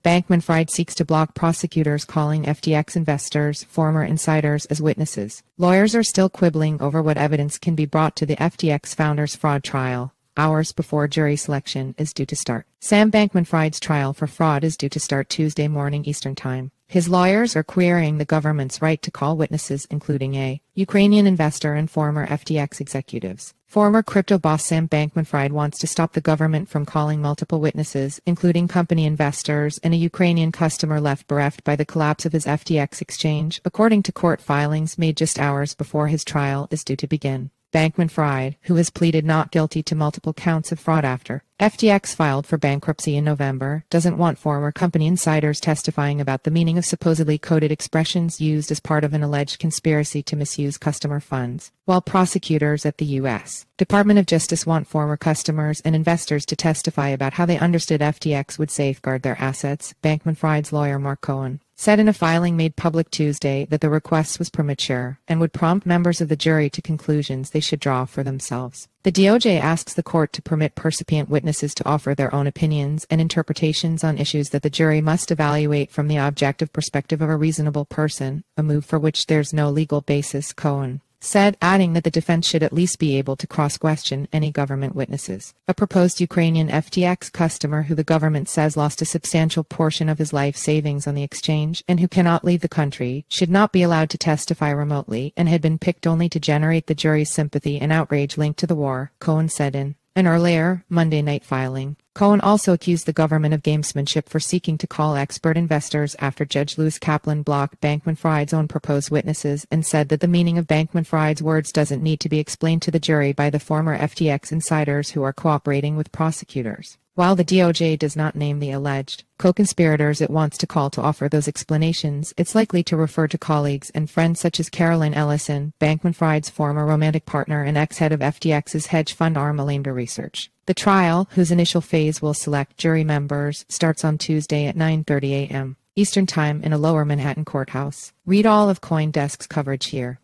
Bankman-Fried seeks to block prosecutors calling FTX investors former insiders as witnesses. Lawyers are still quibbling over what evidence can be brought to the FTX founder's fraud trial, hours before jury selection is due to start. Sam Bankman-Fried's trial for fraud is due to start Tuesday morning Eastern Time. His lawyers are querying the government's right to call witnesses, including a Ukrainian investor and former FTX executives. Former crypto boss Sam Bankman-Fried wants to stop the government from calling multiple witnesses, including company investors and a Ukrainian customer left bereft by the collapse of his FTX exchange, according to court filings made just hours before his trial is due to begin. Bankman-Fried, who has pleaded not guilty to multiple counts of fraud after FTX filed for bankruptcy in November, doesn't want former company insiders testifying about the meaning of supposedly coded expressions used as part of an alleged conspiracy to misuse customer funds, while prosecutors at the U.S. Department of Justice want former customers and investors to testify about how they understood FTX would safeguard their assets. Bankman-Fried's lawyer Mark Cohen said in a filing made public Tuesday that the request was premature and would prompt members of the jury to conclusions they should draw for themselves. The DOJ asks the court to permit percipient witnesses to offer their own opinions and interpretations on issues that the jury must evaluate from the objective perspective of a reasonable person, a move for which there's no legal basis, Cohen said, adding that the defense should at least be able to cross-question any government witnesses. A proposed Ukrainian FTX customer who the government says lost a substantial portion of his life savings on the exchange and who cannot leave the country should not be allowed to testify remotely and had been picked only to generate the jury's sympathy and outrage linked to the war, Cohen said in an earlier Monday night filing. Cohen also accused the government of gamesmanship for seeking to call expert investors after Judge Lewis Kaplan blocked Bankman-Fried's own proposed witnesses and said that the meaning of Bankman-Fried's words doesn't need to be explained to the jury by the former FTX insiders who are cooperating with prosecutors. While the DOJ does not name the alleged co-conspirators it wants to call to offer those explanations, it's likely to refer to colleagues and friends such as Caroline Ellison, Bankman-Fried's former romantic partner and ex-head of FTX's hedge fund arm Alameda Research. The trial, whose initial phase will select jury members, starts on Tuesday at 9:30 a.m. Eastern Time in a Lower Manhattan courthouse. Read all of CoinDesk's coverage here.